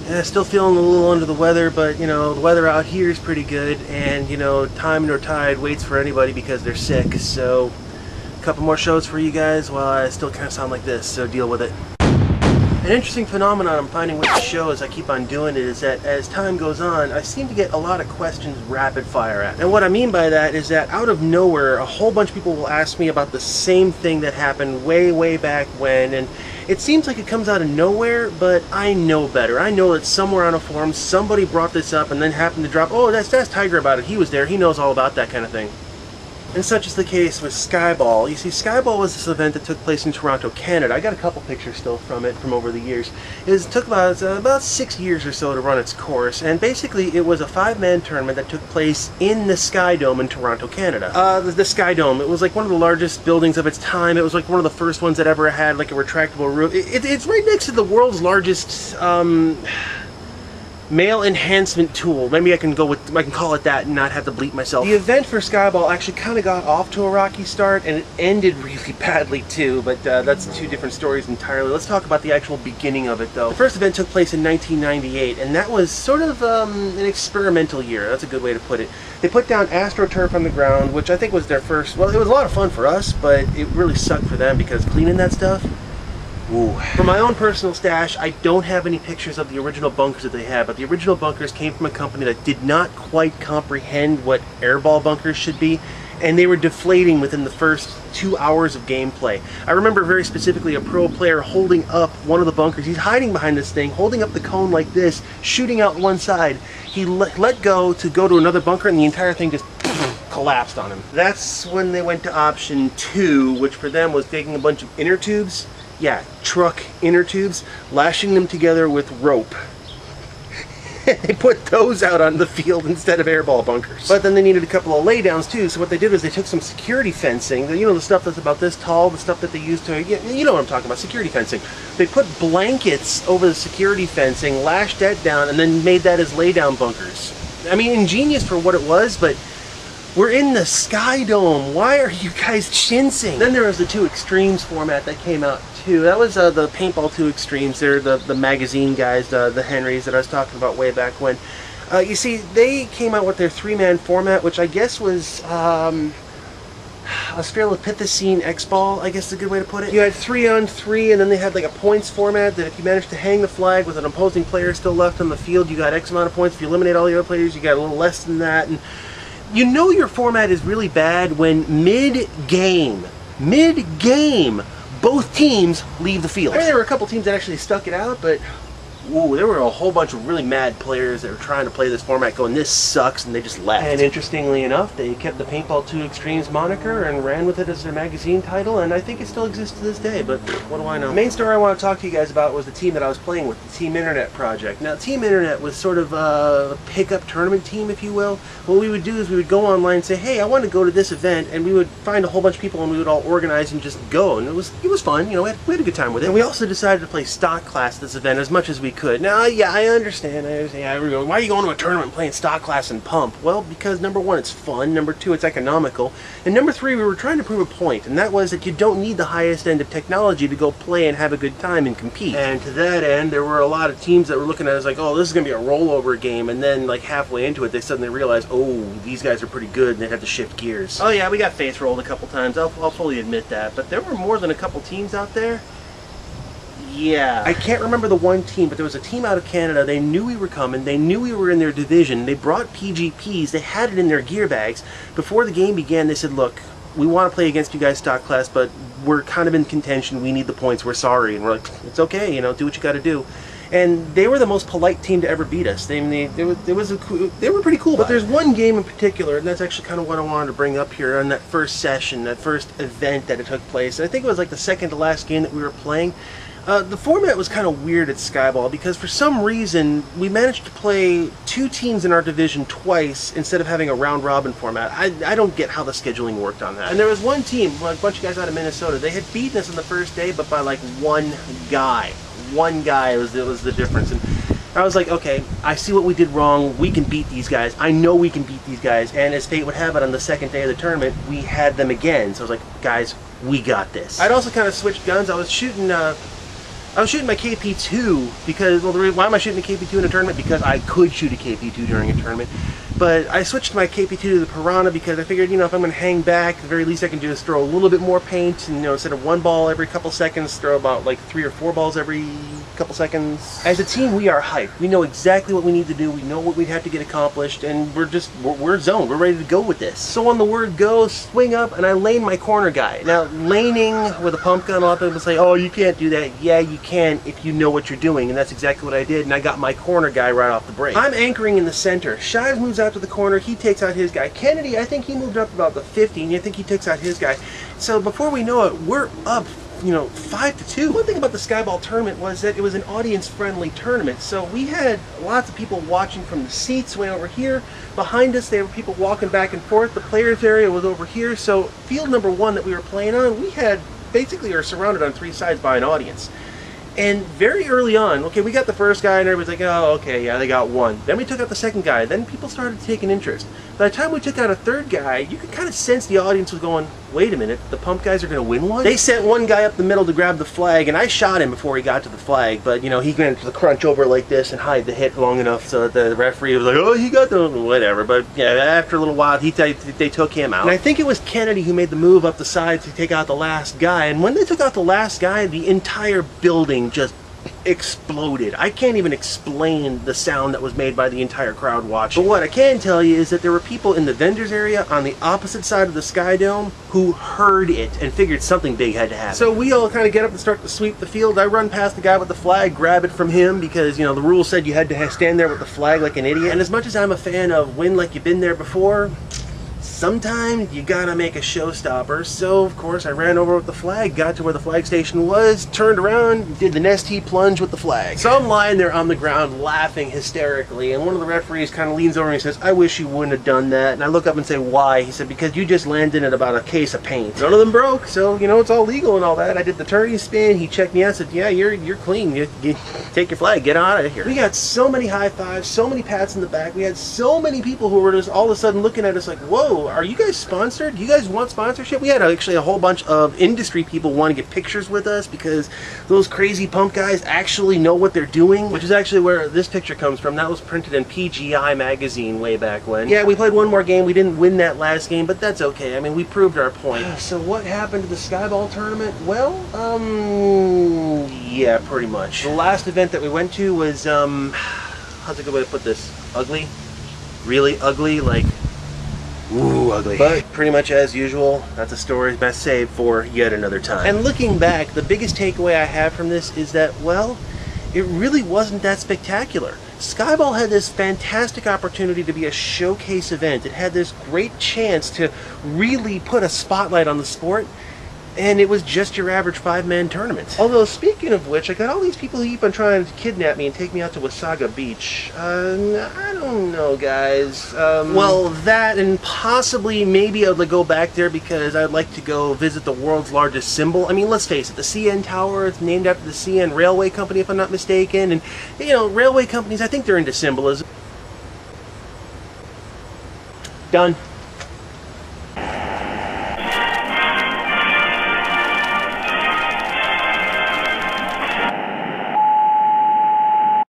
Yeah, still feeling a little under the weather, but you know, the weather out here is pretty good, and you know, time nor tide waits for anybody because they're sick. So a couple more shows for you guys while I still kind of sound like this, so deal with it. An interesting phenomenon I'm finding with the show as I keep on doing it is that as time goes on, I seem to get a lot of questions rapid fire at. And what I mean by that is that out of nowhere, a whole bunch of people will ask me about the same thing that happened way back when, and it seems like it comes out of nowhere, but I know better. I know that somewhere on a forum somebody brought this up and then happened to drop, oh, that's Tiger about it. He was there. He knows all about that kind of thing. And such is the case with Skyball. You see, Skyball was this event that took place in Toronto, Canada. I got a couple pictures still from it from over the years. It took about 6 years or so to run its course, and basically it was a 5-man tournament that took place in the Sky Dome in Toronto, Canada. The Sky Dome, it was like one of the largest buildings of its time. It was like one of the first ones that ever had like a retractable roof. It's right next to the world's largest male enhancement tool. Maybe I can call it that and not have to bleep myself. The event for Skyball actually kind of got off to a rocky start, and it ended really badly too, but that's two different stories entirely. Let's talk about the actual beginning of it though. The first event took place in 1998, and that was sort of an experimental year. That's a good way to put it. They put down AstroTurf on the ground, which I think was their first, well, it was a lot of fun for us, but it really sucked for them because cleaning that stuff, ooh. For my own personal stash, I don't have any pictures of the original bunkers that they had, but the original bunkers came from a company that did not quite comprehend what airball bunkers should be, and they were deflating within the first 2 hours of gameplay. I remember very specifically a pro player holding up one of the bunkers. He's hiding behind this thing, holding up the cone like this, shooting out one side. He let go to another bunker, and the entire thing just collapsed on him. That's when they went to option 2, which for them was taking a bunch of inner tubes. Yeah, truck inner tubes, lashing them together with rope. They put those out on the field instead of airball bunkers. But then they needed a couple of laydowns too, so what they did was they took some security fencing, you know, the stuff that's about this tall, the stuff that they used to, you know what I'm talking about, security fencing. They put blankets over the security fencing, lashed that down, and then made that as laydown bunkers. I mean, ingenious for what it was, but we're in the Sky Dome. Why are you guys chinsing? Then there was the 2 Extremes format that came out too. That was the Paintball 2 Extremes. They're the magazine guys, the Henrys that I was talking about way back when. You see, they came out with their 3-man format, which I guess was Australopithecine X-Ball, I guess is a good way to put it. You had 3-on-3, and then they had like a points format that if you managed to hang the flag with an opposing player still left on the field, you got X amount of points. If you eliminate all the other players, you got a little less than that. And you know your format is really bad when mid-game, both teams leave the field. I mean, there were a couple teams that actually stuck it out, but ooh, there were a whole bunch of really mad players that were trying to play this format going, this sucks, and they just left. And interestingly enough, they kept the Paintball 2 Extremes moniker and ran with it as their magazine title, and I think it still exists to this day, but what do I know? The main story I want to talk to you guys about was the team that I was playing with, the Team Internet project. Now, Team Internet was sort of a pickup tournament team, if you will. What we would do is we would go online and say, hey, I want to go to this event, and we would find a whole bunch of people and we would all organize and just go, and it was fun, you know, we had a good time with it. And we also decided to play stock class at this event as much as we could. Now, yeah, I understand. Why are you going to a tournament and playing stock class and pump? Well, because number 1, it's fun. Number 2, it's economical. And number 3, we were trying to prove a point, and that was that you don't need the highest end of technology to go play and have a good time and compete. And to that end, there were a lot of teams that were looking at us like, oh, this is going to be a rollover game, and then like halfway into it, they suddenly realized, oh, these guys are pretty good, and they'd have to shift gears. Oh yeah, we got face rolled a couple times. I'll fully admit that. But there were more than a couple teams out there. Yeah. I can't remember the one team, but there was a team out of Canada. They knew we were coming. They knew we were in their division. They brought PGPs. They had it in their gear bags. Before the game began, they said, look, we want to play against you guys stock class, but we're kind of in contention. We need the points. We're sorry. And we're like, it's okay, you know, do what you got to do. And they were the most polite team to ever beat us. They were pretty cool. But there's one game in particular, and that's actually kind of what I wanted to bring up here on that first session, that first event that it took place. I think it was like the second to last game that we were playing. The format was kind of weird at Skyball because for some reason we managed to play 2 teams in our division twice instead of having a round-robin format. I don't get how the scheduling worked on that. And there was one team, a bunch of guys out of Minnesota, they had beaten us on the first day, but by like one guy. One guy was the difference. And I was like, okay, I see what we did wrong. We can beat these guys. I know we can beat these guys. And as fate would have it, on the second day of the tournament, we had them again. So I was like, guys, we got this. I'd also kind of switched guns. I was shooting I was shooting my KP2 because, well, why am I shooting a KP2 in a tournament? Because I could shoot a KP2 during a tournament. But I switched my KP2 to the Piranha because I figured, you know, if I'm going to hang back, the very least I can do is throw a little bit more paint. And, you know, instead of one ball every couple seconds, throw about like 3 or 4 balls every couple seconds. As a team, we are hyped. We know exactly what we need to do. We know what we have to get accomplished, and we're zoned. We're ready to go with this. So on the word go, swing up, and I lane my corner guy. Now, laning with a pump gun, a lot of people say, oh, you can't do that. Yeah, you can if you know what you're doing, and that's exactly what I did, and I got my corner guy right off the break. I'm anchoring in the center. Shives moves out to the corner. He takes out his guy. Kennedy, I think he moved up about the 50, and I think he takes out his guy. So before we know it, we're up, you know, 5-2. One thing about the Skyball tournament was that it was an audience-friendly tournament, so we had lots of people watching from the seats way over here. Behind us, there were people walking back and forth. The players area was over here, so field number 1 that we were playing on, we had basically are surrounded on 3 sides by an audience. And very early on, okay, we got the first guy and everybody's like, oh, okay, yeah, they got one. Then we took out the second guy. Then people started taking interest. By the time we took out a third guy, you could kind of sense the audience was going, wait a minute, the pump guys are going to win one? They sent one guy up the middle to grab the flag, and I shot him before he got to the flag. But, you know, he went to the crunch over like this and hide the hit long enough so that the referee was like, oh, he got the whatever. But, yeah, after a little while, they took him out. And I think it was Kennedy who made the move up the side to take out the last guy. And when they took out the last guy, the entire building just exploded. I can't even explain the sound that was made by the entire crowd watching. But what I can tell you is that there were people in the vendors area on the opposite side of the Sky Dome who heard it and figured something big had to happen. So we all kind of get up and start to sweep the field. I run past the guy with the flag, grab it from him because, you know, the rule said you had to stand there with the flag like an idiot. And as much as I'm a fan of win like you've been there before, sometimes you gotta make a showstopper. So of course I ran over with the flag, got to where the flag station was, turned around, did the Nestea plunge with the flag. So I'm lying there on the ground laughing hysterically, and one of the referees kind of leans over and he says, I wish you wouldn't have done that. And I look up and say, why? He said, because you just landed at about a case of paint. None of them broke, so you know it's all legal and all that. I did the turning spin, he checked me out, said, yeah, you're clean. You take your flag, get out of here. We got so many high fives, so many pats in the back. We had so many people who were just all of a sudden looking at us like, whoa, are you guys sponsored? Do you guys want sponsorship? We had actually a whole bunch of industry people want to get pictures with us because those crazy pump guys actually know what they're doing, which is actually where this picture comes from. That was printed in PGI magazine way back when. Yeah, we played one more game. We didn't win that last game, but that's okay. I mean, we proved our point. So what happened to the Skyball tournament? Well, yeah, pretty much. The last event that we went to was, how's a good way to put this? Ugly? Really ugly? Like, ooh, ugly. But pretty much as usual, that's a story best saved for yet another time. And looking back, the biggest takeaway I have from this is that, well, it really wasn't that spectacular. Skyball had this fantastic opportunity to be a showcase event. It had this great chance to really put a spotlight on the sport, and it was just your average 5-man tournament. Although, speaking of which, I got all these people who keep on trying to kidnap me and take me out to Wasaga Beach. I don't know, guys. Well, that and possibly maybe I'd go back there because I'd like to go visit the world's largest symbol. I mean, let's face it, the CN Tower is named after the CN Railway Company, if I'm not mistaken. And, you know, railway companies, I think they're into symbolism. Done.